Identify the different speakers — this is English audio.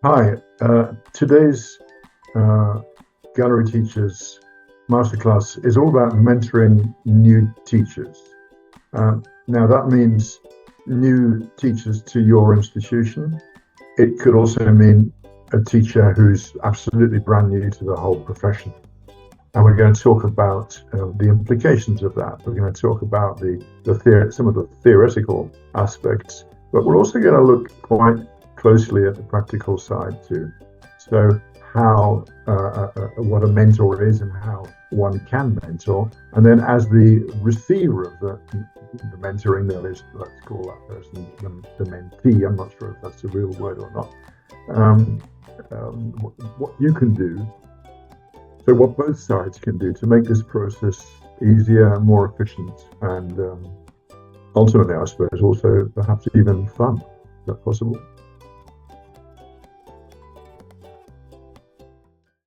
Speaker 1: Hi, today's Gallery Teachers Masterclass is all about mentoring new teachers. Now, that means new teachers to your institution. It could also mean a teacher who's absolutely brand new to the whole profession. And we're going to talk about the implications of that. We're going to talk about some of the theoretical aspects, but we're also going to look quite closely at the practical side too. So how what a mentor is and how one can mentor, and then as the receiver of the mentoring, that is, let's call that person the mentee. I'm not sure if that's a real word or not. What you can do, so what both sides can do to make this process easier, more efficient, and ultimately, I suppose, also perhaps even fun. Is that possible?